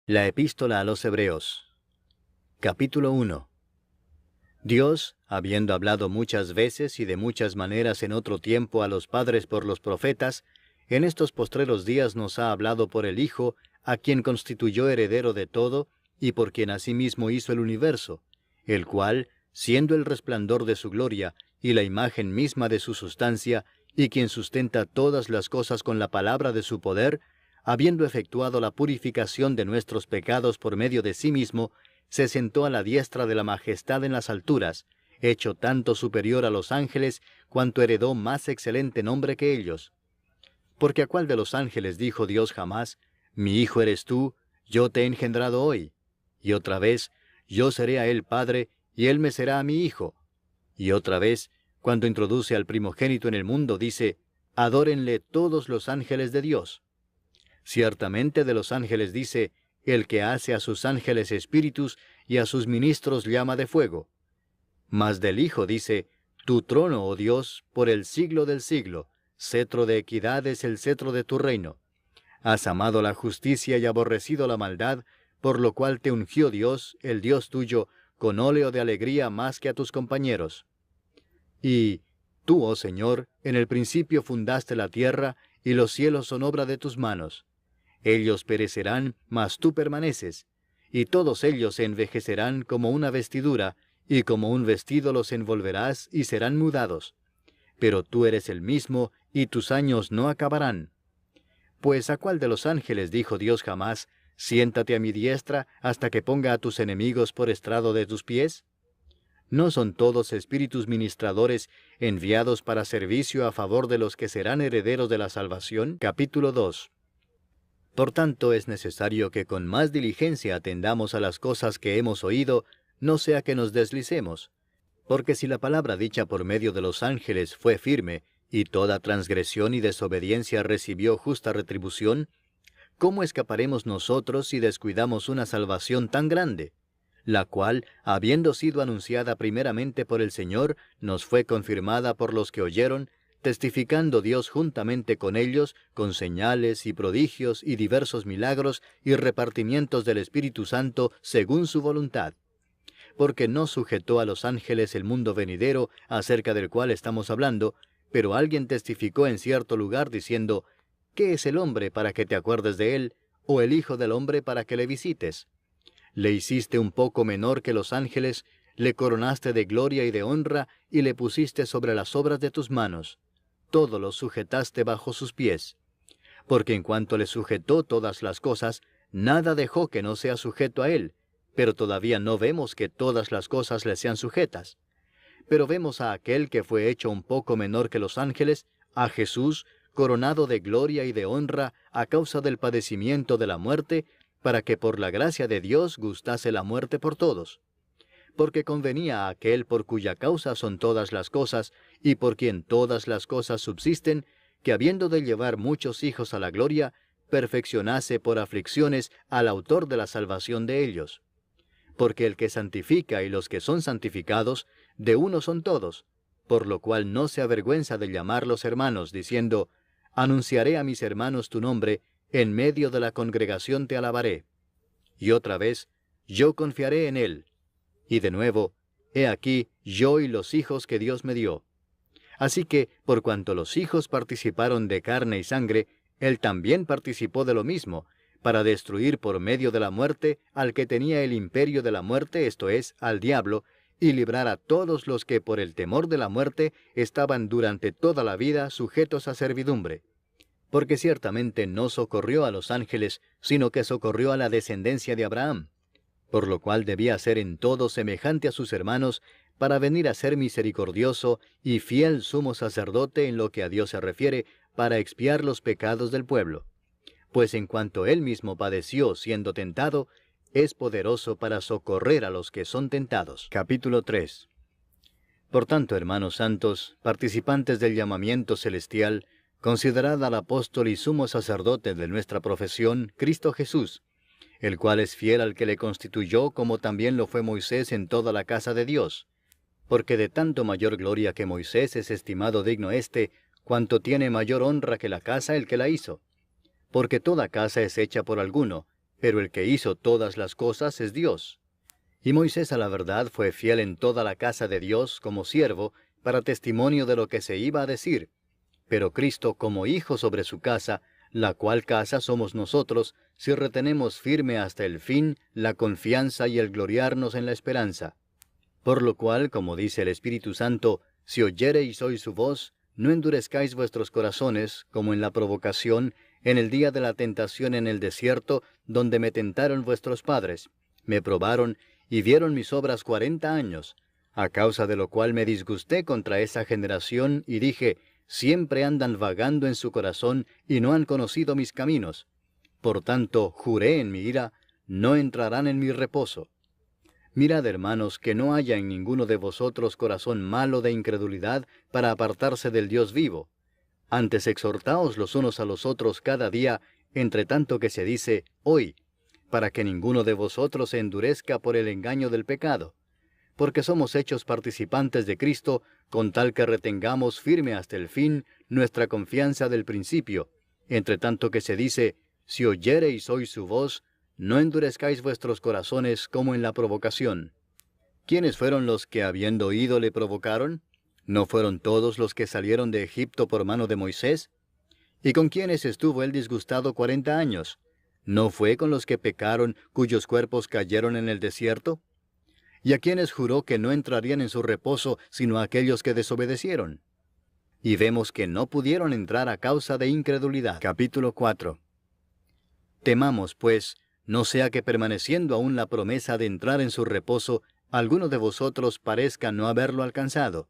La Epístola a los Hebreos. Capítulo 1. Dios, habiendo hablado muchas veces y de muchas maneras en otro tiempo a los padres por los profetas, en estos postreros días nos ha hablado por el Hijo, a quien constituyó heredero de todo, y por quien asimismo hizo el universo, el cual, siendo el resplandor de su gloria, y la imagen misma de su sustancia, y quien sustenta todas las cosas con la palabra de su poder, habiendo efectuado la purificación de nuestros pecados por medio de sí mismo, se sentó a la diestra de la majestad en las alturas, hecho tanto superior a los ángeles, cuanto heredó más excelente nombre que ellos. Porque ¿a cuál de los ángeles dijo Dios jamás, mi hijo eres tú, yo te he engendrado hoy? Y otra vez, yo seré a él padre, y él me será a mi hijo. Y otra vez, cuando introduce al primogénito en el mundo, dice, adórenle todos los ángeles de Dios. Ciertamente de los ángeles dice, el que hace a sus ángeles espíritus y a sus ministros llama de fuego. Mas del Hijo dice, tu trono, oh Dios, por el siglo del siglo, cetro de equidad es el cetro de tu reino. Has amado la justicia y aborrecido la maldad, por lo cual te ungió Dios, el Dios tuyo, con óleo de alegría más que a tus compañeros. Y tú, oh Señor, en el principio fundaste la tierra, y los cielos son obra de tus manos. Ellos perecerán, mas tú permaneces, y todos ellos se envejecerán como una vestidura, y como un vestido los envolverás y serán mudados. Pero tú eres el mismo, y tus años no acabarán. Pues ¿a cuál de los ángeles dijo Dios jamás, siéntate a mi diestra hasta que ponga a tus enemigos por estrado de tus pies? ¿No son todos espíritus ministradores enviados para servicio a favor de los que serán herederos de la salvación? Capítulo 2. Por tanto, es necesario que con más diligencia atendamos a las cosas que hemos oído, no sea que nos deslicemos. Porque si la palabra dicha por medio de los ángeles fue firme, y toda transgresión y desobediencia recibió justa retribución, ¿cómo escaparemos nosotros si descuidamos una salvación tan grande? La cual, habiendo sido anunciada primeramente por el Señor, nos fue confirmada por los que oyeron, testificando Dios juntamente con ellos, con señales y prodigios y diversos milagros y repartimientos del Espíritu Santo según su voluntad. Porque no sujetó a los ángeles el mundo venidero, acerca del cual estamos hablando, pero alguien testificó en cierto lugar diciendo, ¿qué es el hombre para que te acuerdes de él, o el hijo del hombre para que le visites? Le hiciste un poco menor que los ángeles, le coronaste de gloria y de honra, y le pusiste sobre las obras de tus manos. Todo lo sujetaste bajo sus pies. Porque en cuanto le sujetó todas las cosas, nada dejó que no sea sujeto a él, pero todavía no vemos que todas las cosas le sean sujetas. Pero vemos a aquel que fue hecho un poco menor que los ángeles, a Jesús, coronado de gloria y de honra a causa del padecimiento de la muerte, para que por la gracia de Dios gustase la muerte por todos. Porque convenía a aquel por cuya causa son todas las cosas, y por quien todas las cosas subsisten, que habiendo de llevar muchos hijos a la gloria, perfeccionase por aflicciones al autor de la salvación de ellos. Porque el que santifica y los que son santificados, de uno son todos, por lo cual no se avergüenza de llamarlos hermanos, diciendo, anunciaré a mis hermanos tu nombre, en medio de la congregación te alabaré. Y otra vez, yo confiaré en él. Y de nuevo, he aquí yo y los hijos que Dios me dio. Así que, por cuanto los hijos participaron de carne y sangre, él también participó de lo mismo, para destruir por medio de la muerte al que tenía el imperio de la muerte, esto es, al diablo, y librar a todos los que por el temor de la muerte estaban durante toda la vida sujetos a servidumbre. Porque ciertamente no socorrió a los ángeles, sino que socorrió a la descendencia de Abraham, por lo cual debía ser en todo semejante a sus hermanos, para venir a ser misericordioso y fiel sumo sacerdote en lo que a Dios se refiere, para expiar los pecados del pueblo. Pues en cuanto él mismo padeció siendo tentado, es poderoso para socorrer a los que son tentados. Capítulo 3. Por tanto, hermanos santos, participantes del llamamiento celestial, considerad al apóstol y sumo sacerdote de nuestra profesión, Cristo Jesús, el cual es fiel al que le constituyó, como también lo fue Moisés en toda la casa de Dios. Porque de tanto mayor gloria que Moisés es estimado digno éste, cuanto tiene mayor honra que la casa el que la hizo. Porque toda casa es hecha por alguno, pero el que hizo todas las cosas es Dios. Y Moisés a la verdad fue fiel en toda la casa de Dios como siervo, para testimonio de lo que se iba a decir, pero Cristo como hijo sobre su casa, la cual casa somos nosotros, si retenemos firme hasta el fin la confianza y el gloriarnos en la esperanza. Por lo cual, como dice el Espíritu Santo, si oyereis hoy su voz, no endurezcáis vuestros corazones, como en la provocación, en el día de la tentación en el desierto, donde me tentaron vuestros padres, me probaron y vieron mis obras 40 años, a causa de lo cual me disgusté contra esa generación, y dije, siempre andan vagando en su corazón, y no han conocido mis caminos. Por tanto, juré en mi ira, no entrarán en mi reposo. Mirad, hermanos, que no haya en ninguno de vosotros corazón malo de incredulidad para apartarse del Dios vivo. Antes exhortaos los unos a los otros cada día, entre tanto que se dice, hoy, para que ninguno de vosotros se endurezca por el engaño del pecado. Porque somos hechos participantes de Cristo, con tal que retengamos firme hasta el fin nuestra confianza del principio, entre tanto que se dice, si oyereis hoy su voz, no endurezcáis vuestros corazones como en la provocación. ¿Quiénes fueron los que habiendo oído le provocaron? ¿No fueron todos los que salieron de Egipto por mano de Moisés? ¿Y con quiénes estuvo él disgustado 40 años? ¿No fue con los que pecaron, cuyos cuerpos cayeron en el desierto? ¿Y a quienes juró que no entrarían en su reposo, sino a aquellos que desobedecieron? Y vemos que no pudieron entrar a causa de incredulidad. Capítulo 4. Temamos, pues, no sea que permaneciendo aún la promesa de entrar en su reposo, alguno de vosotros parezca no haberlo alcanzado.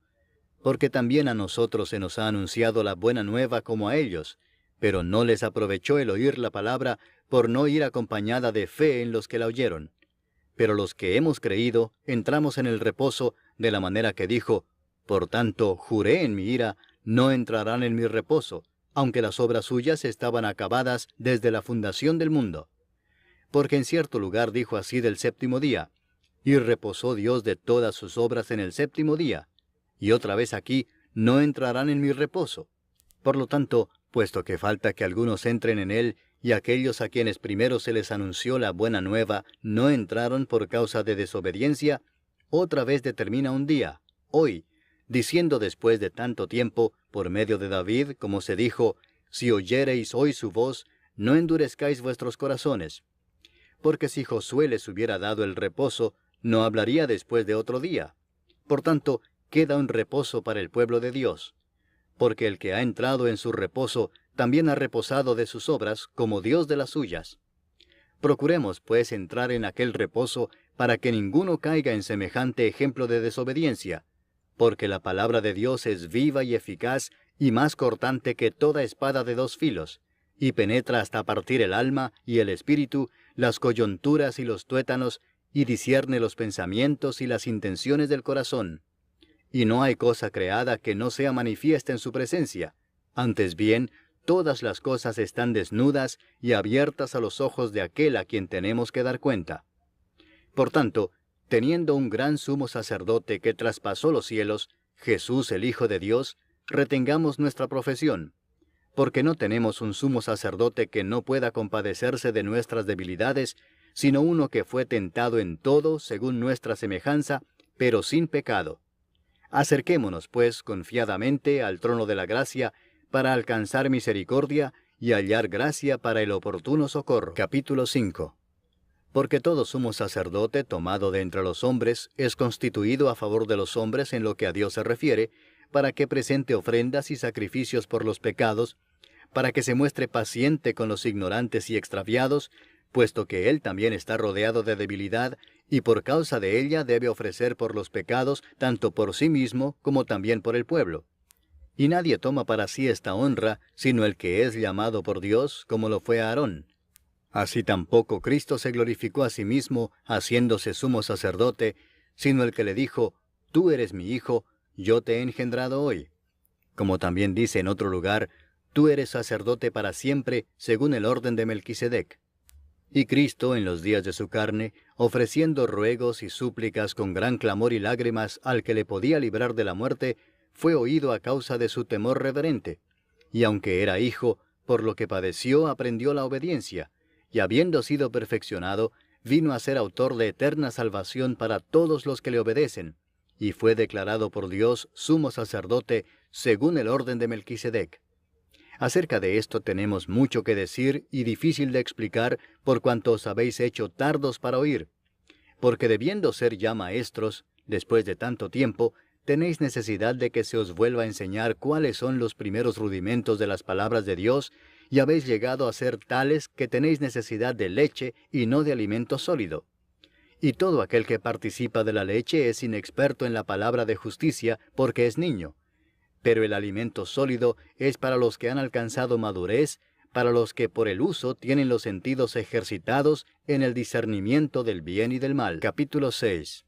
Porque también a nosotros se nos ha anunciado la buena nueva como a ellos, pero no les aprovechó el oír la palabra por no ir acompañada de fe en los que la oyeron. Pero los que hemos creído, entramos en el reposo, de la manera que dijo, por tanto, juré en mi ira, no entrarán en mi reposo, aunque las obras suyas estaban acabadas desde la fundación del mundo. Porque en cierto lugar dijo así del séptimo día, y reposó Dios de todas sus obras en el séptimo día, y otra vez aquí, no entrarán en mi reposo. Por lo tanto, puesto que falta que algunos entren en él, y aquellos a quienes primero se les anunció la buena nueva no entraron por causa de desobediencia, otra vez determina un día, hoy, diciendo después de tanto tiempo, por medio de David, como se dijo, si oyereis hoy su voz, no endurezcáis vuestros corazones. Porque si Josué les hubiera dado el reposo, no hablaría después de otro día. Por tanto, queda un reposo para el pueblo de Dios. Porque el que ha entrado en su reposo, también ha reposado de sus obras, como Dios de las suyas. Procuremos, pues, entrar en aquel reposo, para que ninguno caiga en semejante ejemplo de desobediencia, porque la palabra de Dios es viva y eficaz, y más cortante que toda espada de 2 filos, y penetra hasta partir el alma y el espíritu, las coyunturas y los tuétanos, y discierne los pensamientos y las intenciones del corazón. Y no hay cosa creada que no sea manifiesta en su presencia. Antes bien, todas las cosas están desnudas y abiertas a los ojos de aquel a quien tenemos que dar cuenta. Por tanto, teniendo un gran sumo sacerdote que traspasó los cielos, Jesús el Hijo de Dios, retengamos nuestra profesión. Porque no tenemos un sumo sacerdote que no pueda compadecerse de nuestras debilidades, sino uno que fue tentado en todo según nuestra semejanza, pero sin pecado. Acerquémonos, pues, confiadamente al trono de la gracia, para alcanzar misericordia y hallar gracia para el oportuno socorro. Capítulo 5. Porque todo sumo sacerdote tomado de entre los hombres es constituido a favor de los hombres en lo que a Dios se refiere, para que presente ofrendas y sacrificios por los pecados, para que se muestre paciente con los ignorantes y extraviados, puesto que él también está rodeado de debilidad, y por causa de ella debe ofrecer por los pecados, tanto por sí mismo como también por el pueblo. Y nadie toma para sí esta honra, sino el que es llamado por Dios, como lo fue Aarón. Así tampoco Cristo se glorificó a sí mismo, haciéndose sumo sacerdote, sino el que le dijo, tú eres mi hijo, yo te he engendrado hoy. Como también dice en otro lugar, tú eres sacerdote para siempre, según el orden de Melquisedec. Y Cristo, en los días de su carne, ofreciendo ruegos y súplicas con gran clamor y lágrimas al que le podía librar de la muerte, fue oído a causa de su temor reverente. Y aunque era hijo, por lo que padeció aprendió la obediencia, y habiendo sido perfeccionado, vino a ser autor de eterna salvación para todos los que le obedecen, y fue declarado por Dios sumo sacerdote según el orden de Melquisedec. Acerca de esto tenemos mucho que decir y difícil de explicar por cuanto os habéis hecho tardos para oír, porque debiendo ser ya maestros, después de tanto tiempo, tenéis necesidad de que se os vuelva a enseñar cuáles son los primeros rudimentos de las palabras de Dios, y habéis llegado a ser tales que tenéis necesidad de leche y no de alimento sólido. Y todo aquel que participa de la leche es inexperto en la palabra de justicia, porque es niño. Pero el alimento sólido es para los que han alcanzado madurez, para los que por el uso tienen los sentidos ejercitados en el discernimiento del bien y del mal. Capítulo 6.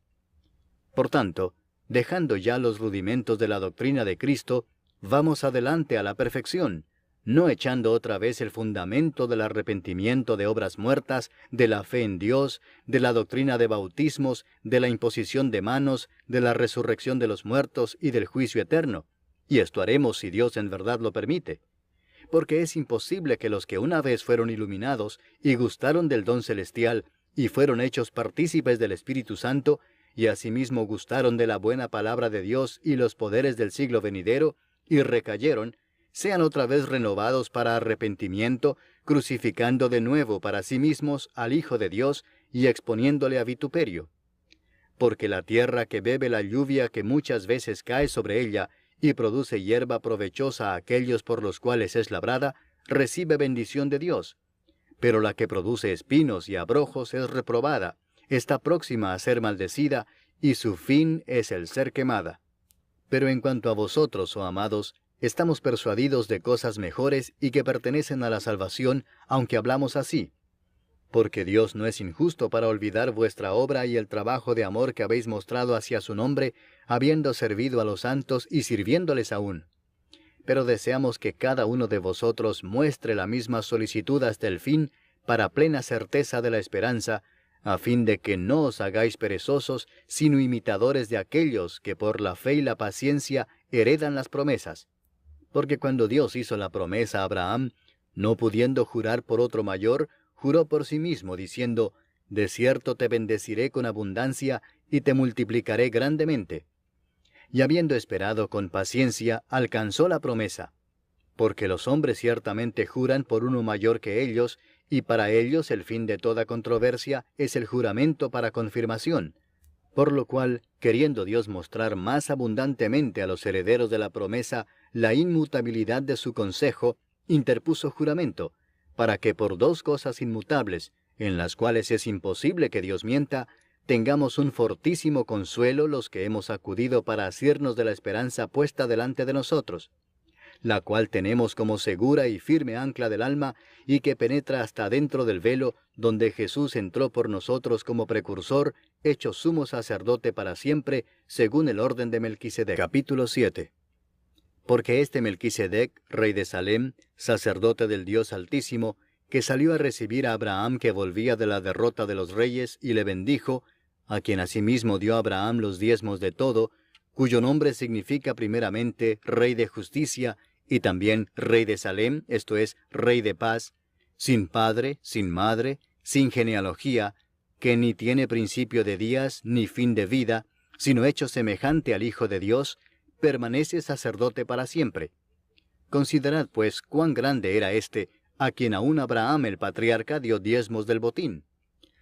Por tanto, dejando ya los rudimentos de la doctrina de Cristo, vamos adelante a la perfección, no echando otra vez el fundamento del arrepentimiento de obras muertas, de la fe en Dios, de la doctrina de bautismos, de la imposición de manos, de la resurrección de los muertos y del juicio eterno. Y esto haremos si Dios en verdad lo permite. Porque es imposible que los que una vez fueron iluminados y gustaron del don celestial y fueron hechos partícipes del Espíritu Santo, y asimismo gustaron de la buena palabra de Dios y los poderes del siglo venidero, y recayeron, sean otra vez renovados para arrepentimiento, crucificando de nuevo para sí mismos al Hijo de Dios y exponiéndole a vituperio. Porque la tierra que bebe la lluvia que muchas veces cae sobre ella, y produce hierba provechosa a aquellos por los cuales es labrada, recibe bendición de Dios. Pero la que produce espinos y abrojos es reprobada, está próxima a ser maldecida, y su fin es el ser quemada. Pero en cuanto a vosotros, oh amados, estamos persuadidos de cosas mejores y que pertenecen a la salvación, aunque hablamos así. Porque Dios no es injusto para olvidar vuestra obra y el trabajo de amor que habéis mostrado hacia su nombre, habiendo servido a los santos y sirviéndoles aún. Pero deseamos que cada uno de vosotros muestre la misma solicitud hasta el fin, para plena certeza de la esperanza, a fin de que no os hagáis perezosos, sino imitadores de aquellos que por la fe y la paciencia heredan las promesas. Porque cuando Dios hizo la promesa a Abraham, no pudiendo jurar por otro mayor, juró por sí mismo, diciendo, «De cierto te bendeciré con abundancia, y te multiplicaré grandemente». Y habiendo esperado con paciencia, alcanzó la promesa. Porque los hombres ciertamente juran por uno mayor que ellos, y para ellos el fin de toda controversia es el juramento para confirmación. Por lo cual, queriendo Dios mostrar más abundantemente a los herederos de la promesa la inmutabilidad de su consejo, interpuso juramento, para que por dos cosas inmutables, en las cuales es imposible que Dios mienta, tengamos un fortísimo consuelo los que hemos acudido para asirnos de la esperanza puesta delante de nosotros, la cual tenemos como segura y firme ancla del alma, y que penetra hasta dentro del velo, donde Jesús entró por nosotros como precursor, hecho sumo sacerdote para siempre, según el orden de Melquisedec. Capítulo 7. Porque este Melquisedec, rey de Salem, sacerdote del Dios Altísimo, que salió a recibir a Abraham que volvía de la derrota de los reyes, y le bendijo, a quien asimismo dio Abraham los diezmos de todo, cuyo nombre significa primeramente Rey de Justicia, y también Rey de Salem, esto es, Rey de Paz, sin padre, sin madre, sin genealogía, que ni tiene principio de días, ni fin de vida, sino hecho semejante al Hijo de Dios, permanece sacerdote para siempre. Considerad, pues, cuán grande era éste, a quien aún Abraham el patriarca dio diezmos del botín.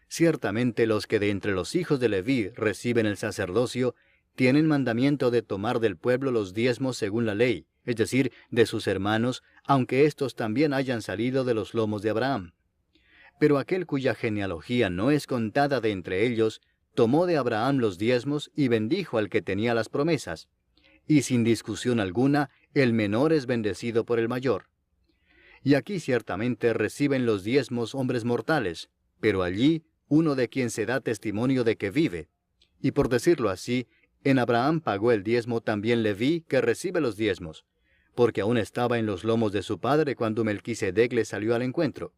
Ciertamente los que de entre los hijos de Leví reciben el sacerdocio, tienen mandamiento de tomar del pueblo los diezmos según la ley, es decir, de sus hermanos, aunque éstos también hayan salido de los lomos de Abraham. Pero aquel cuya genealogía no es contada de entre ellos, tomó de Abraham los diezmos y bendijo al que tenía las promesas. Y sin discusión alguna, el menor es bendecido por el mayor. Y aquí ciertamente reciben los diezmos hombres mortales, pero allí uno de quien se da testimonio de que vive. Y por decirlo así, en Abraham pagó el diezmo también Leví, que recibe los diezmos, porque aún estaba en los lomos de su padre cuando Melquisedec le salió al encuentro.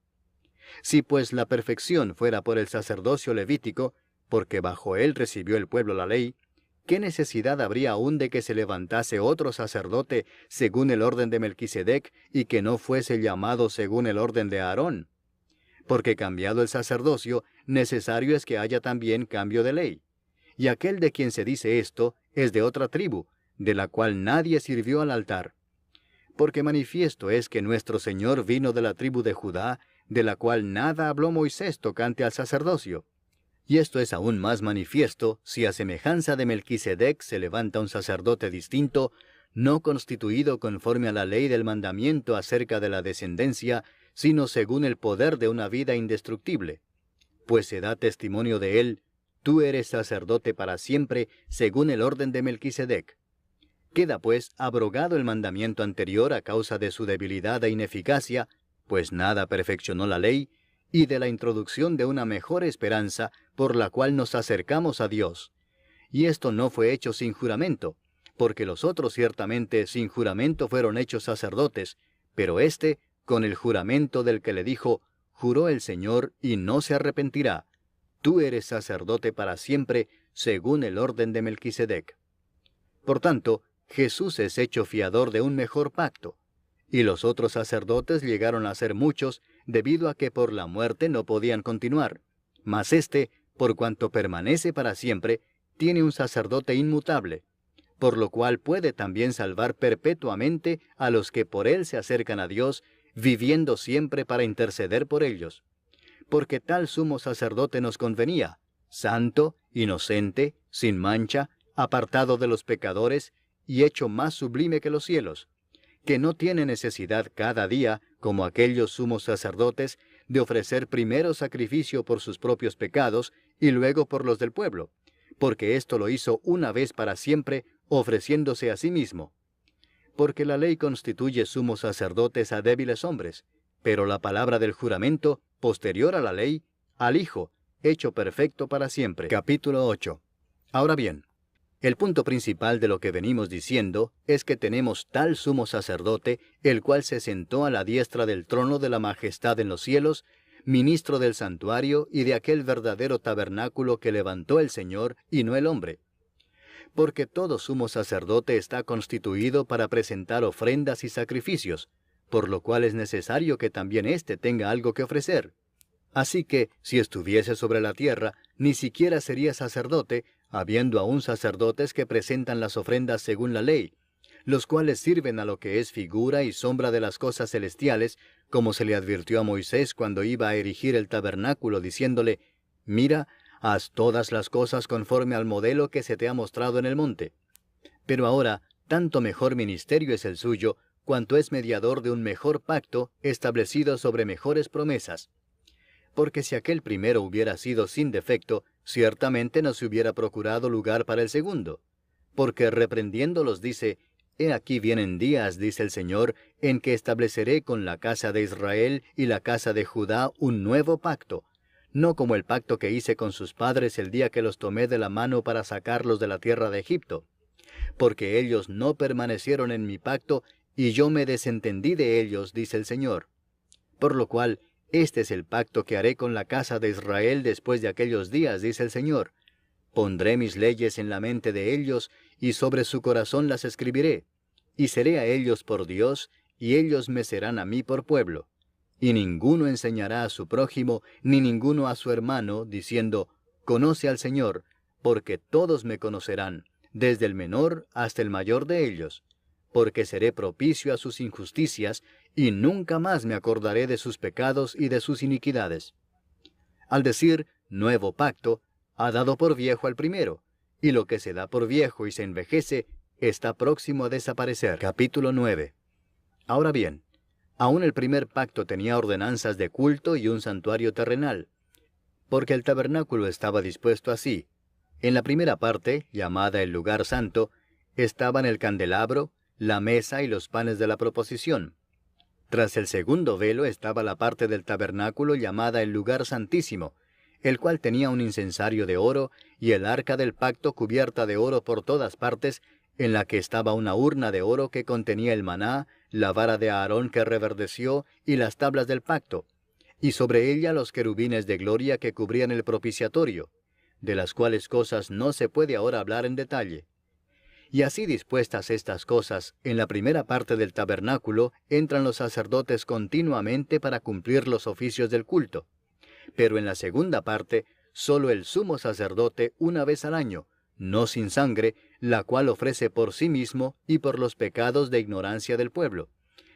Si pues la perfección fuera por el sacerdocio levítico, porque bajo él recibió el pueblo la ley, ¿qué necesidad habría aún de que se levantase otro sacerdote según el orden de Melquisedec y que no fuese llamado según el orden de Aarón? porque cambiado el sacerdocio, necesario es que haya también cambio de ley. Y aquel de quien se dice esto es de otra tribu, de la cual nadie sirvió al altar. Porque manifiesto es que nuestro Señor vino de la tribu de Judá, de la cual nada habló Moisés tocante al sacerdocio. Y esto es aún más manifiesto si a semejanza de Melquisedec se levanta un sacerdote distinto, no constituido conforme a la ley del mandamiento acerca de la descendencia, sino según el poder de una vida indestructible. Pues se da testimonio de él: tú eres sacerdote para siempre, según el orden de Melquisedec. Queda pues abrogado el mandamiento anterior a causa de su debilidad e ineficacia, pues nada perfeccionó la ley, y de la introducción de una mejor esperanza por la cual nos acercamos a Dios. Y esto no fue hecho sin juramento, porque los otros ciertamente sin juramento fueron hechos sacerdotes, pero éste con el juramento del que le dijo: juró el Señor y no se arrepentirá. Tú eres sacerdote para siempre, según el orden de Melquisedec. Por tanto, Jesús es hecho fiador de un mejor pacto, y los otros sacerdotes llegaron a ser muchos, debido a que por la muerte no podían continuar. Mas éste, por cuanto permanece para siempre, tiene un sacerdote inmutable, por lo cual puede también salvar perpetuamente a los que por él se acercan a Dios, viviendo siempre para interceder por ellos. Porque tal sumo sacerdote nos convenía, santo, inocente, sin mancha, apartado de los pecadores, y hecho más sublime que los cielos, que no tiene necesidad cada día, como aquellos sumos sacerdotes, de ofrecer primero sacrificio por sus propios pecados y luego por los del pueblo, porque esto lo hizo una vez para siempre, ofreciéndose a sí mismo. Porque la ley constituye sumos sacerdotes a débiles hombres, pero la palabra del juramento, posterior a la ley, al Hijo, hecho perfecto para siempre. Capítulo 8. Ahora bien, el punto principal de lo que venimos diciendo es que tenemos tal sumo sacerdote, el cual se sentó a la diestra del trono de la majestad en los cielos, ministro del santuario y de aquel verdadero tabernáculo que levantó el Señor y no el hombre. Porque todo sumo sacerdote está constituido para presentar ofrendas y sacrificios, por lo cual es necesario que también éste tenga algo que ofrecer. Así que, si estuviese sobre la tierra, ni siquiera sería sacerdote, habiendo aún sacerdotes que presentan las ofrendas según la ley, los cuales sirven a lo que es figura y sombra de las cosas celestiales, como se le advirtió a Moisés cuando iba a erigir el tabernáculo, diciéndole: mira, haz todas las cosas conforme al modelo que se te ha mostrado en el monte. Pero ahora, tanto mejor ministerio es el suyo, cuanto es mediador de un mejor pacto, establecido sobre mejores promesas. Porque si aquel primero hubiera sido sin defecto, ciertamente no se hubiera procurado lugar para el segundo. Porque reprendiéndolos dice: he aquí vienen días, dice el Señor, en que estableceré con la casa de Israel y la casa de Judá un nuevo pacto, no como el pacto que hice con sus padres el día que los tomé de la mano para sacarlos de la tierra de Egipto. Porque ellos no permanecieron en mi pacto, y yo me desentendí de ellos, dice el Señor. Por lo cual, este es el pacto que haré con la casa de Israel después de aquellos días, dice el Señor. Pondré mis leyes en la mente de ellos, y sobre su corazón las escribiré. Y seré a ellos por Dios, y ellos me serán a mí por pueblo. Y ninguno enseñará a su prójimo, ni ninguno a su hermano, diciendo: conoce al Señor, porque todos me conocerán, desde el menor hasta el mayor de ellos. Porque seré propicio a sus injusticias, y nunca más me acordaré de sus pecados y de sus iniquidades. Al decir nuevo pacto, ha dado por viejo al primero, y lo que se da por viejo y se envejece, está próximo a desaparecer. Capítulo 9. Ahora bien, aún el primer pacto tenía ordenanzas de culto y un santuario terrenal, porque el tabernáculo estaba dispuesto así. En la primera parte, llamada el lugar santo, estaban el candelabro, la mesa y los panes de la proposición. Tras el segundo velo estaba la parte del tabernáculo llamada el lugar santísimo, el cual tenía un incensario de oro y el arca del pacto cubierta de oro por todas partes, en la que estaba una urna de oro que contenía el maná, la vara de Aarón que reverdeció y las tablas del pacto, y sobre ella los querubines de gloria que cubrían el propiciatorio, de las cuales cosas no se puede ahora hablar en detalle. Y así dispuestas estas cosas, en la primera parte del tabernáculo entran los sacerdotes continuamente para cumplir los oficios del culto. Pero en la segunda parte, solo el sumo sacerdote una vez al año, no sin sangre, la cual ofrece por sí mismo y por los pecados de ignorancia del pueblo,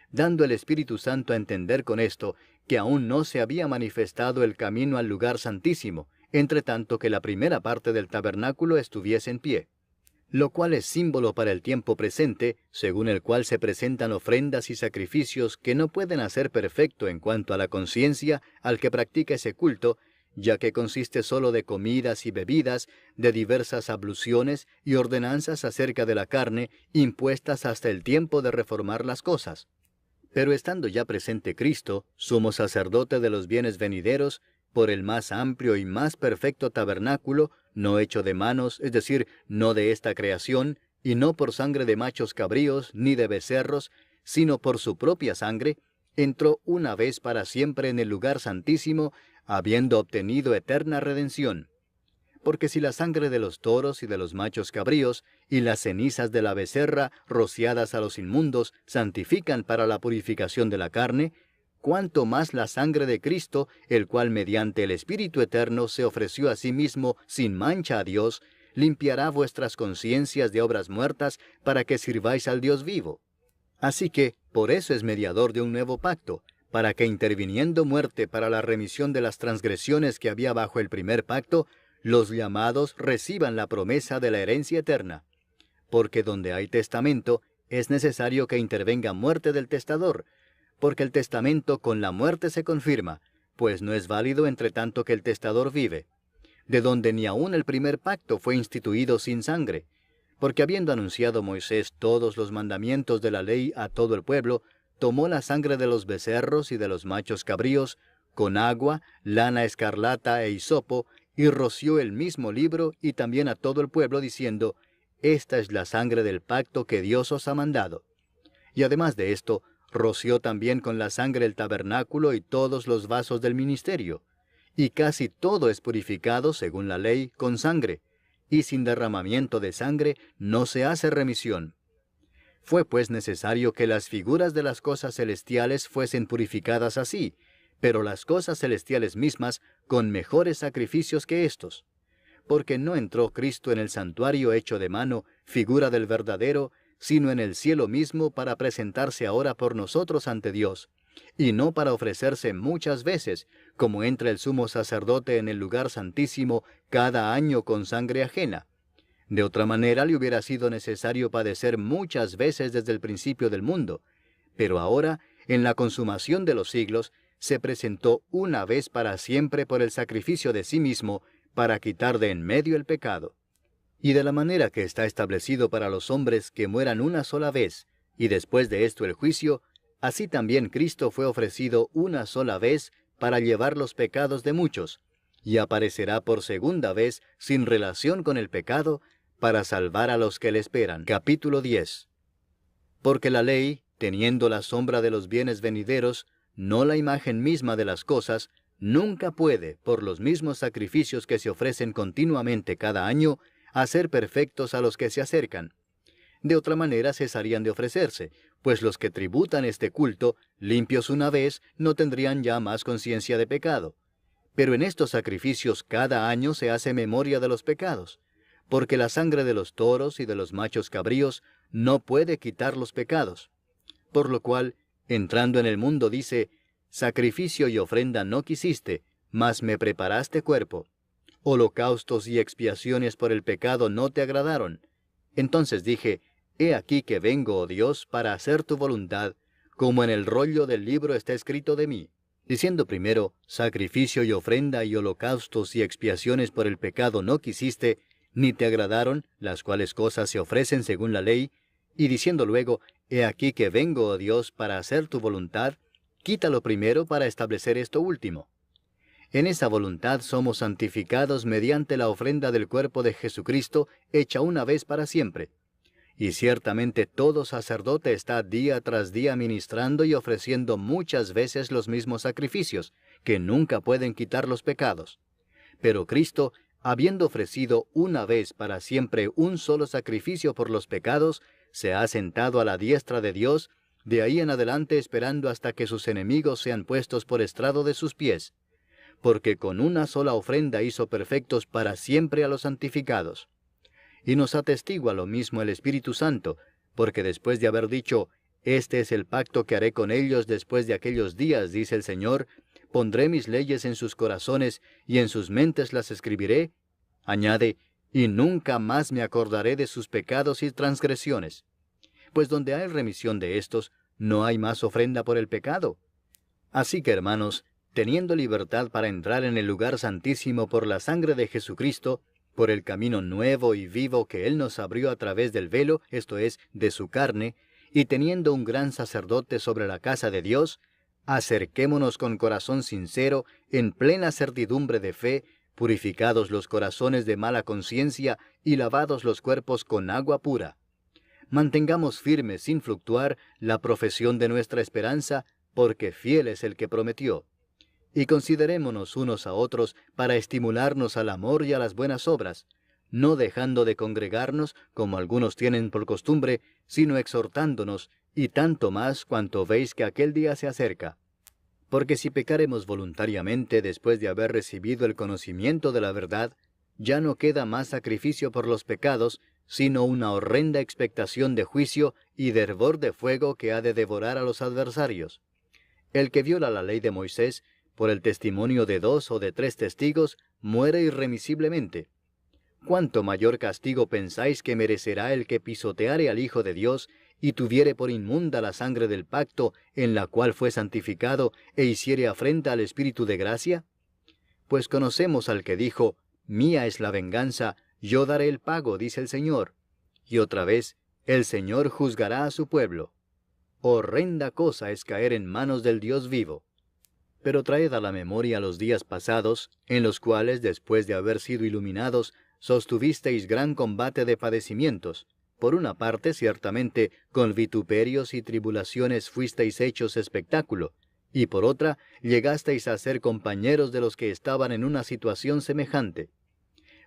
dando el Espíritu Santo a entender con esto que aún no se había manifestado el camino al lugar santísimo, entre tanto que la primera parte del tabernáculo estuviese en pie, lo cual es símbolo para el tiempo presente, según el cual se presentan ofrendas y sacrificios que no pueden hacer perfecto en cuanto a la conciencia al que practica ese culto, ya que consiste solo de comidas y bebidas, de diversas abluciones y ordenanzas acerca de la carne, impuestas hasta el tiempo de reformar las cosas. Pero estando ya presente Cristo, sumo sacerdote de los bienes venideros, por el más amplio y más perfecto tabernáculo, no hecho de manos, es decir, no de esta creación, y no por sangre de machos cabríos, ni de becerros, sino por su propia sangre, entró una vez para siempre en el lugar santísimo, habiendo obtenido eterna redención. Porque si la sangre de los toros y de los machos cabríos, y las cenizas de la becerra, rociadas a los inmundos, santifican para la purificación de la carne, cuánto más la sangre de Cristo, el cual mediante el Espíritu Eterno se ofreció a sí mismo sin mancha a Dios, limpiará vuestras conciencias de obras muertas para que sirváis al Dios vivo. Así que, por eso es mediador de un nuevo pacto, para que interviniendo muerte para la remisión de las transgresiones que había bajo el primer pacto, los llamados reciban la promesa de la herencia eterna. Porque donde hay testamento, es necesario que intervenga muerte del testador, porque el testamento con la muerte se confirma, pues no es válido entre tanto que el testador vive, de donde ni aun el primer pacto fue instituido sin sangre, porque habiendo anunciado Moisés todos los mandamientos de la ley a todo el pueblo, tomó la sangre de los becerros y de los machos cabríos, con agua, lana escarlata e hisopo, y roció el mismo libro y también a todo el pueblo, diciendo, esta es la sangre del pacto que Dios os ha mandado. Y además de esto, roció también con la sangre el tabernáculo y todos los vasos del ministerio. Y casi todo es purificado, según la ley, con sangre, y sin derramamiento de sangre no se hace remisión. Fue pues necesario que las figuras de las cosas celestiales fuesen purificadas así, pero las cosas celestiales mismas con mejores sacrificios que éstos. Porque no entró Cristo en el santuario hecho de mano, figura del verdadero, sino en el cielo mismo para presentarse ahora por nosotros ante Dios, y no para ofrecerse muchas veces, como entra el sumo sacerdote en el lugar santísimo cada año con sangre ajena. De otra manera le hubiera sido necesario padecer muchas veces desde el principio del mundo, pero ahora, en la consumación de los siglos, se presentó una vez para siempre por el sacrificio de sí mismo, para quitar de en medio el pecado. Y de la manera que está establecido para los hombres que mueran una sola vez, y después de esto el juicio, así también Cristo fue ofrecido una sola vez para llevar los pecados de muchos, y aparecerá por segunda vez sin relación con el pecado, para salvar a los que le esperan. Capítulo 10. Porque la ley, teniendo la sombra de los bienes venideros, no la imagen misma de las cosas, nunca puede, por los mismos sacrificios que se ofrecen continuamente cada año, hacer perfectos a los que se acercan. De otra manera cesarían de ofrecerse, pues los que tributan este culto, limpios una vez, no tendrían ya más conciencia de pecado. Pero en estos sacrificios cada año se hace memoria de los pecados, porque la sangre de los toros y de los machos cabríos no puede quitar los pecados. Por lo cual, entrando en el mundo dice, sacrificio y ofrenda no quisiste, mas me preparaste cuerpo. Holocaustos y expiaciones por el pecado no te agradaron. Entonces dije, he aquí que vengo, oh Dios, para hacer tu voluntad, como en el rollo del libro está escrito de mí. Diciendo primero, sacrificio y ofrenda y holocaustos y expiaciones por el pecado no quisiste, ni te agradaron, las cuales cosas se ofrecen según la ley, y diciendo luego, he aquí que vengo, oh Dios, para hacer tu voluntad, quítalo primero para establecer esto último. En esa voluntad somos santificados mediante la ofrenda del cuerpo de Jesucristo, hecha una vez para siempre. Y ciertamente todo sacerdote está día tras día ministrando y ofreciendo muchas veces los mismos sacrificios, que nunca pueden quitar los pecados. Pero Cristo, habiendo ofrecido una vez para siempre un solo sacrificio por los pecados, se ha sentado a la diestra de Dios, de ahí en adelante esperando hasta que sus enemigos sean puestos por estrado de sus pies. Porque con una sola ofrenda hizo perfectos para siempre a los santificados. Y nos atestigua lo mismo el Espíritu Santo, porque después de haber dicho, «Este es el pacto que haré con ellos después de aquellos días», dice el Señor, «pondré mis leyes en sus corazones, y en sus mentes las escribiré», añade, «y nunca más me acordaré de sus pecados y transgresiones». Pues donde hay remisión de estos, no hay más ofrenda por el pecado. Así que, hermanos, teniendo libertad para entrar en el lugar santísimo por la sangre de Jesucristo, por el camino nuevo y vivo que Él nos abrió a través del velo, esto es, de su carne, y teniendo un gran sacerdote sobre la casa de Dios, acerquémonos con corazón sincero, en plena certidumbre de fe, purificados los corazones de mala conciencia y lavados los cuerpos con agua pura. Mantengamos firme sin fluctuar la profesión de nuestra esperanza, porque fiel es el que prometió. Y considerémonos unos a otros para estimularnos al amor y a las buenas obras, no dejando de congregarnos, como algunos tienen por costumbre, sino exhortándonos, y tanto más cuanto veis que aquel día se acerca. Porque si pecaremos voluntariamente después de haber recibido el conocimiento de la verdad, ya no queda más sacrificio por los pecados, sino una horrenda expectación de juicio y de hervor de fuego que ha de devorar a los adversarios. El que viola la ley de Moisés, por el testimonio de 2 o de 3 testigos, muere irremisiblemente. ¿Cuánto mayor castigo pensáis que merecerá el que pisoteare al Hijo de Dios, y tuviere por inmunda la sangre del pacto, en la cual fue santificado, e hiciere afrenta al Espíritu de gracia? Pues conocemos al que dijo, «Mía es la venganza, yo daré el pago», dice el Señor. Y otra vez, «El Señor juzgará a su pueblo». Horrenda cosa es caer en manos del Dios vivo. Pero traed a la memoria los días pasados, en los cuales, después de haber sido iluminados, sostuvisteis gran combate de padecimientos. Por una parte, ciertamente, con vituperios y tribulaciones fuisteis hechos espectáculo, y por otra, llegasteis a ser compañeros de los que estaban en una situación semejante.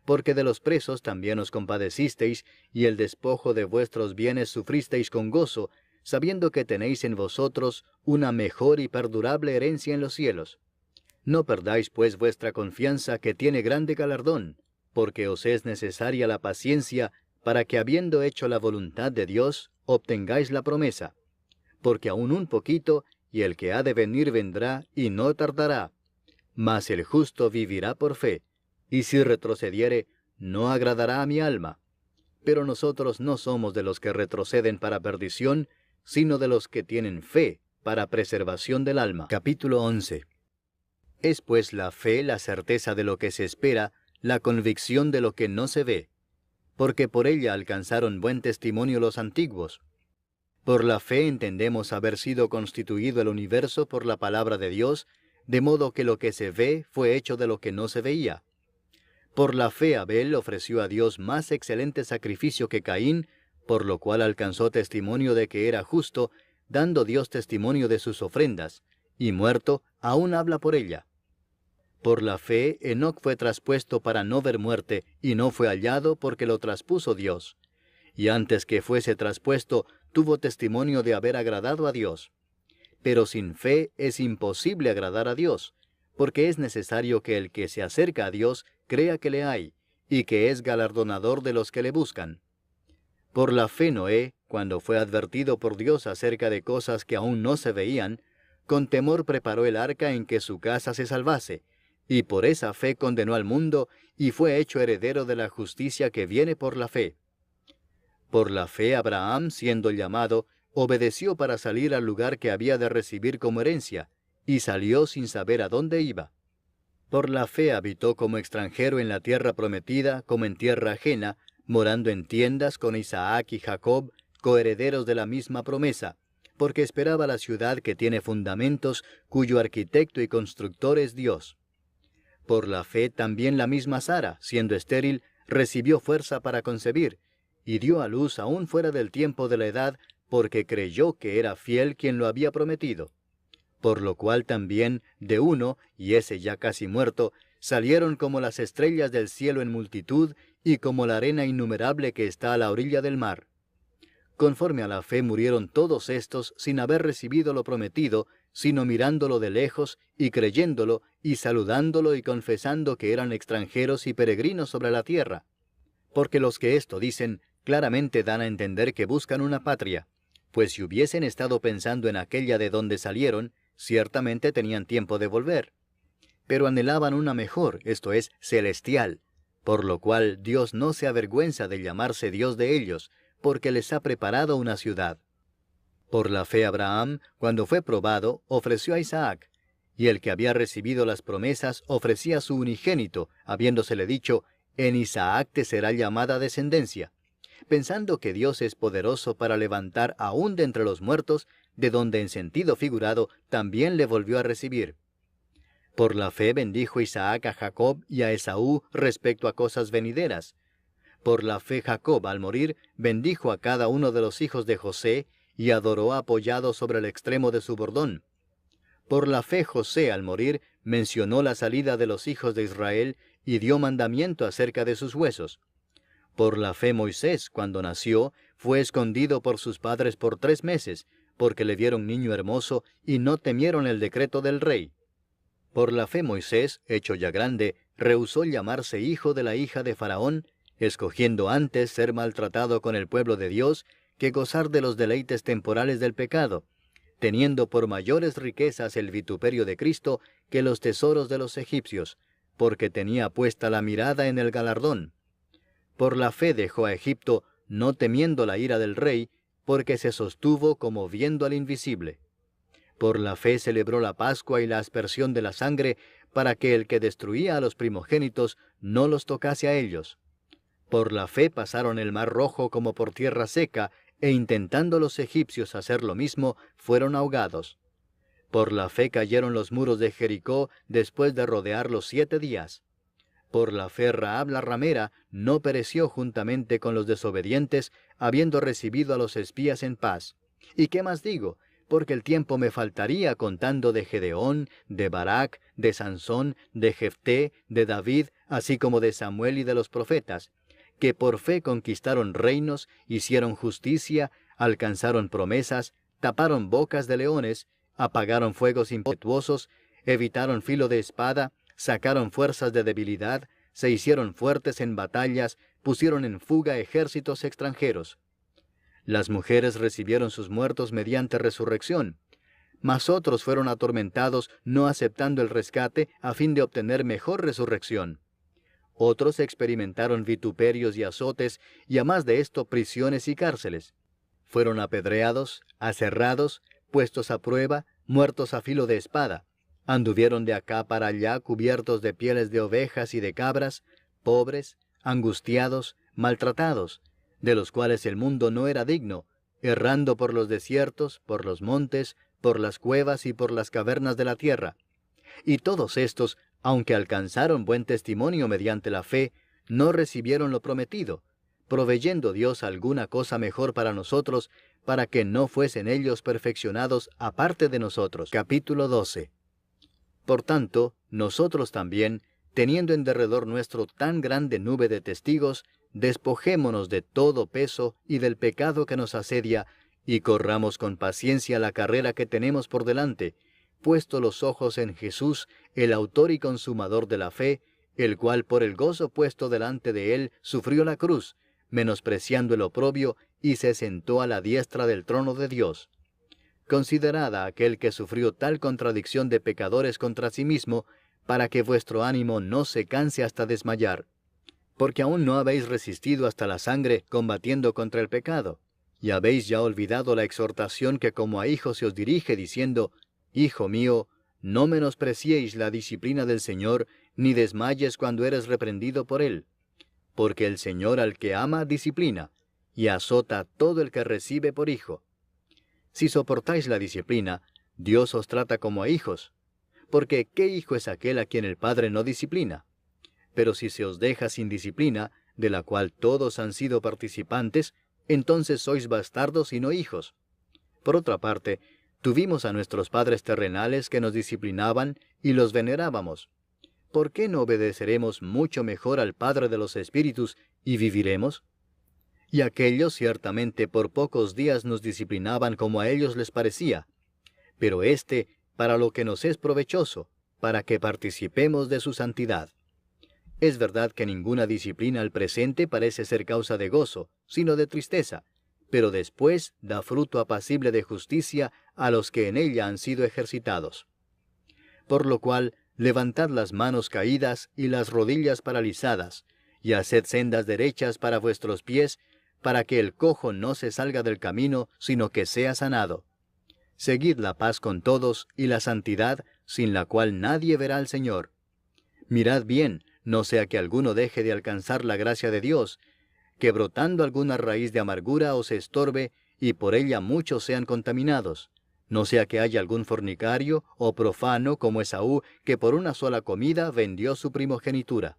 Porque de los presos también os compadecisteis, y el despojo de vuestros bienes sufristeis con gozo, sabiendo que tenéis en vosotros una mejor y perdurable herencia en los cielos. No perdáis pues vuestra confianza, que tiene grande galardón, porque os es necesaria la paciencia, para que habiendo hecho la voluntad de Dios, obtengáis la promesa. Porque aún un poquito, y el que ha de venir vendrá, y no tardará. Mas el justo vivirá por fe, y si retrocediere, no agradará a mi alma. Pero nosotros no somos de los que retroceden para perdición, sino de los que tienen fe para preservación del alma. Capítulo 11. Es pues la fe la certeza de lo que se espera, la convicción de lo que no se ve, porque por ella alcanzaron buen testimonio los antiguos. Por la fe entendemos haber sido constituido el universo por la palabra de Dios, de modo que lo que se ve fue hecho de lo que no se veía. Por la fe Abel ofreció a Dios más excelente sacrificio que Caín, por lo cual alcanzó testimonio de que era justo, dando Dios testimonio de sus ofrendas, y muerto, aún habla por ella. Por la fe Enoc fue traspuesto para no ver muerte, y no fue hallado porque lo traspuso Dios. Y antes que fuese traspuesto, tuvo testimonio de haber agradado a Dios. Pero sin fe es imposible agradar a Dios, porque es necesario que el que se acerca a Dios crea que le hay, y que es galardonador de los que le buscan. Por la fe Noé, cuando fue advertido por Dios acerca de cosas que aún no se veían, con temor preparó el arca en que su casa se salvase, y por esa fe condenó al mundo, y fue hecho heredero de la justicia que viene por la fe. Por la fe Abraham, siendo llamado, obedeció para salir al lugar que había de recibir como herencia, y salió sin saber a dónde iba. Por la fe habitó como extranjero en la tierra prometida, como en tierra ajena, morando en tiendas con Isaac y Jacob, coherederos de la misma promesa, porque esperaba la ciudad que tiene fundamentos, cuyo arquitecto y constructor es Dios. Por la fe también la misma Sara, siendo estéril, recibió fuerza para concebir, y dio a luz aún fuera del tiempo de la edad, porque creyó que era fiel quien lo había prometido. Por lo cual también, de uno, y ese ya casi muerto, salieron como las estrellas del cielo en multitud y como la arena innumerable que está a la orilla del mar. Conforme a la fe murieron todos estos sin haber recibido lo prometido, sino mirándolo de lejos y creyéndolo y saludándolo y confesando que eran extranjeros y peregrinos sobre la tierra. Porque los que esto dicen claramente dan a entender que buscan una patria, pues si hubiesen estado pensando en aquella de donde salieron, ciertamente tenían tiempo de volver. Pero anhelaban una mejor, esto es, celestial, por lo cual Dios no se avergüenza de llamarse Dios de ellos, porque les ha preparado una ciudad. Por la fe Abraham, cuando fue probado, ofreció a Isaac, y el que había recibido las promesas ofrecía a su unigénito, habiéndosele dicho, en Isaac te será llamada descendencia, pensando que Dios es poderoso para levantar aún de entre los muertos, de donde en sentido figurado también le volvió a recibir. Por la fe bendijo Isaac a Jacob y a Esaú respecto a cosas venideras. Por la fe Jacob, al morir, bendijo a cada uno de los hijos de José, y adoró apoyado sobre el extremo de su bordón. Por la fe José, al morir, mencionó la salida de los hijos de Israel, y dio mandamiento acerca de sus huesos. Por la fe Moisés, cuando nació, fue escondido por sus padres por 3 meses, porque le vieron niño hermoso, y no temieron el decreto del rey. Por la fe Moisés, hecho ya grande, rehusó llamarse hijo de la hija de Faraón, escogiendo antes ser maltratado con el pueblo de Dios, que gozar de los deleites temporales del pecado, teniendo por mayores riquezas el vituperio de Cristo que los tesoros de los egipcios, porque tenía puesta la mirada en el galardón. Por la fe dejó a Egipto, no temiendo la ira del rey, porque se sostuvo como viendo al invisible. Por la fe celebró la Pascua y la aspersión de la sangre, para que el que destruía a los primogénitos no los tocase a ellos. Por la fe pasaron el mar Rojo como por tierra seca, e intentando los egipcios hacer lo mismo, fueron ahogados. Por la fe cayeron los muros de Jericó después de rodearlos 7 días. Por la fe Rahab la ramera no pereció juntamente con los desobedientes, habiendo recibido a los espías en paz. ¿Y qué más digo? Porque el tiempo me faltaría contando de Gedeón, de Barac, de Sansón, de Jefté, de David, así como de Samuel y de los profetas, que por fe conquistaron reinos, hicieron justicia, alcanzaron promesas, taparon bocas de leones, apagaron fuegos impetuosos, evitaron filo de espada, sacaron fuerzas de debilidad, se hicieron fuertes en batallas, pusieron en fuga ejércitos extranjeros. Las mujeres recibieron sus muertos mediante resurrección, mas otros fueron atormentados no aceptando el rescate a fin de obtener mejor resurrección. Otros experimentaron vituperios y azotes, y a más de esto prisiones y cárceles. Fueron apedreados, aserrados, puestos a prueba, muertos a filo de espada. Anduvieron de acá para allá cubiertos de pieles de ovejas y de cabras, pobres, angustiados, maltratados, de los cuales el mundo no era digno, errando por los desiertos, por los montes, por las cuevas y por las cavernas de la tierra. Y todos estos, aunque alcanzaron buen testimonio mediante la fe, no recibieron lo prometido, proveyendo Dios alguna cosa mejor para nosotros, para que no fuesen ellos perfeccionados aparte de nosotros. Capítulo 12. Por tanto, nosotros también, teniendo en derredor nuestro tan grande nube de testigos, despojémonos de todo peso y del pecado que nos asedia, y corramos con paciencia la carrera que tenemos por delante, puesto los ojos en Jesús, el autor y consumador de la fe, el cual por el gozo puesto delante de él sufrió la cruz, menospreciando el oprobio, y se sentó a la diestra del trono de Dios. Considerad a aquel que sufrió tal contradicción de pecadores contra sí mismo, para que vuestro ánimo no se canse hasta desmayar. Porque aún no habéis resistido hasta la sangre combatiendo contra el pecado, y habéis ya olvidado la exhortación que como a hijos se os dirige, diciendo, Hijo mío, no menospreciéis la disciplina del Señor, ni desmayes cuando eres reprendido por Él. Porque el Señor al que ama disciplina, y azota a todo el que recibe por hijo. Si soportáis la disciplina, Dios os trata como a hijos. Porque ¿qué hijo es aquel a quien el Padre no disciplina? Pero si se os deja sin disciplina, de la cual todos han sido participantes, entonces sois bastardos y no hijos. Por otra parte, tuvimos a nuestros padres terrenales que nos disciplinaban y los venerábamos. ¿por qué no obedeceremos mucho mejor al Padre de los Espíritus y viviremos? Y aquellos ciertamente por pocos días nos disciplinaban como a ellos les parecía, pero éste para lo que nos es provechoso, para que participemos de su santidad. Es verdad que ninguna disciplina al presente parece ser causa de gozo, sino de tristeza, pero después da fruto apacible de justicia a los que en ella han sido ejercitados. Por lo cual, levantad las manos caídas y las rodillas paralizadas, y haced sendas derechas para vuestros pies, para que el cojo no se salga del camino, sino que sea sanado. Seguid la paz con todos y la santidad, sin la cual nadie verá al Señor. Mirad bien, no sea que alguno deje de alcanzar la gracia de Dios, que brotando alguna raíz de amargura os estorbe, y por ella muchos sean contaminados. No sea que haya algún fornicario o profano como Esaú, que por una sola comida vendió su primogenitura.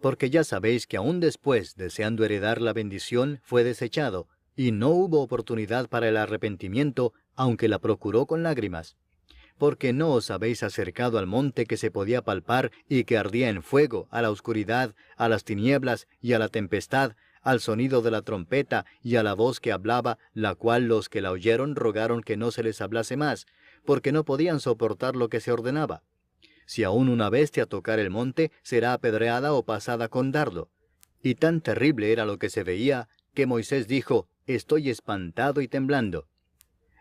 Porque ya sabéis que aún después, deseando heredar la bendición, fue desechado, y no hubo oportunidad para el arrepentimiento, aunque la procuró con lágrimas. Porque no os habéis acercado al monte que se podía palpar y que ardía en fuego, a la oscuridad, a las tinieblas y a la tempestad, al sonido de la trompeta y a la voz que hablaba, la cual los que la oyeron rogaron que no se les hablase más, porque no podían soportar lo que se ordenaba. Si aún una bestia tocar el monte, será apedreada o pasada con dardo. Y tan terrible era lo que se veía, que Moisés dijo, «Estoy espantado y temblando».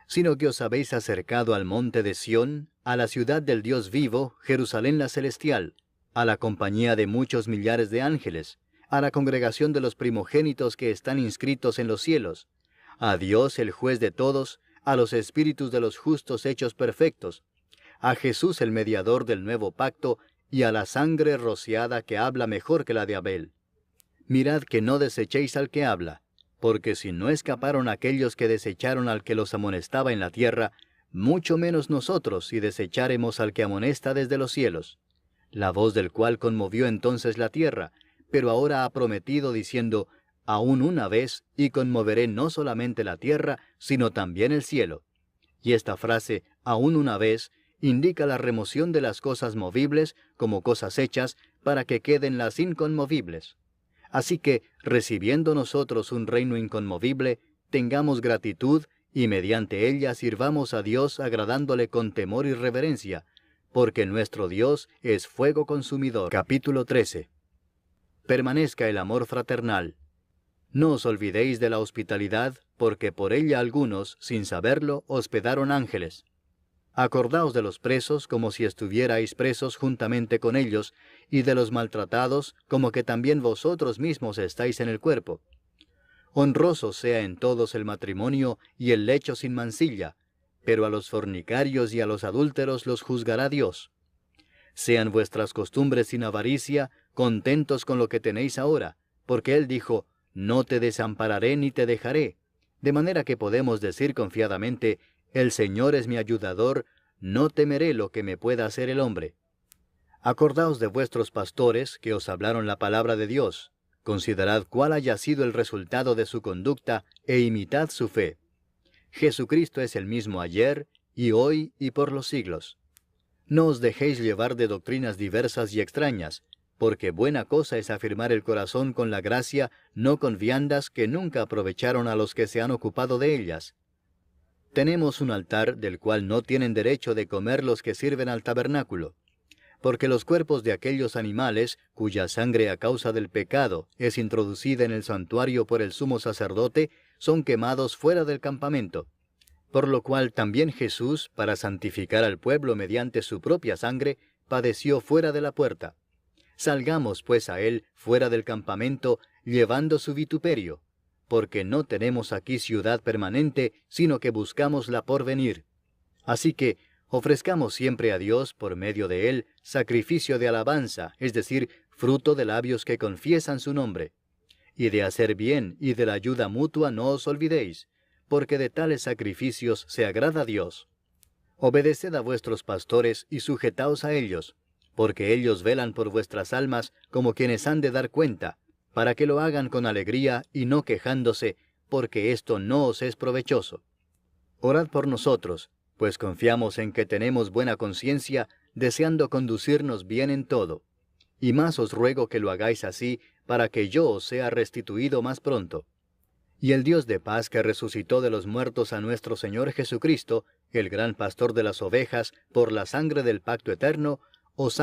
Sino que os habéis acercado al monte de Sión, a la ciudad del Dios vivo, Jerusalén la celestial, a la compañía de muchos millares de ángeles, a la congregación de los primogénitos que están inscritos en los cielos, a Dios el juez de todos, a los espíritus de los justos hechos perfectos, a Jesús el mediador del nuevo pacto, y a la sangre rociada que habla mejor que la de Abel. Mirad que no desechéis al que habla, porque si no escaparon aquellos que desecharon al que los amonestaba en la tierra, mucho menos nosotros si desecháremos al que amonesta desde los cielos, la voz del cual conmovió entonces la tierra, pero ahora ha prometido diciendo, aún una vez, y conmoveré no solamente la tierra, sino también el cielo. Y esta frase, aún una vez, indica la remoción de las cosas movibles como cosas hechas, para que queden las inconmovibles. Así que, recibiendo nosotros un reino inconmovible, tengamos gratitud, y mediante ella sirvamos a Dios agradándole con temor y reverencia, porque nuestro Dios es fuego consumidor. Capítulo 13. Permanezca el amor fraternal. No os olvidéis de la hospitalidad, porque por ella algunos, sin saberlo, hospedaron ángeles. Acordaos de los presos como si estuvierais presos juntamente con ellos, y de los maltratados como que también vosotros mismos estáis en el cuerpo. Honroso sea en todos el matrimonio y el lecho sin mancilla, pero a los fornicarios y a los adúlteros los juzgará Dios. Sean vuestras costumbres sin avaricia, contentos con lo que tenéis ahora, porque Él dijo, no te desampararé ni te dejaré, de manera que podemos decir confiadamente, el Señor es mi ayudador, no temeré lo que me pueda hacer el hombre. Acordaos de vuestros pastores que os hablaron la palabra de Dios, considerad cuál haya sido el resultado de su conducta e imitad su fe. Jesucristo es el mismo ayer, y hoy, y por los siglos. No os dejéis llevar de doctrinas diversas y extrañas, porque buena cosa es afirmar el corazón con la gracia, no con viandas que nunca aprovecharon a los que se han ocupado de ellas. Tenemos un altar del cual no tienen derecho de comer los que sirven al tabernáculo, porque los cuerpos de aquellos animales, cuya sangre a causa del pecado es introducida en el santuario por el sumo sacerdote, son quemados fuera del campamento. Por lo cual también Jesús, para santificar al pueblo mediante su propia sangre, padeció fuera de la puerta. Salgamos pues a él fuera del campamento, llevando su vituperio, porque no tenemos aquí ciudad permanente, sino que buscamos la por venir. Así que, ofrezcamos siempre a Dios, por medio de él, sacrificio de alabanza, es decir, fruto de labios que confiesan su nombre. Y de hacer bien y de la ayuda mutua no os olvidéis, porque de tales sacrificios se agrada a Dios. Obedeced a vuestros pastores y sujetaos a ellos, porque ellos velan por vuestras almas como quienes han de dar cuenta, para que lo hagan con alegría y no quejándose, porque esto no os es provechoso. Orad por nosotros, pues confiamos en que tenemos buena conciencia, deseando conducirnos bien en todo. y más os ruego que lo hagáis así, para que yo os sea restituido más pronto. Y el Dios de paz que resucitó de los muertos a nuestro Señor Jesucristo, el gran pastor de las ovejas, por la sangre del pacto eterno, os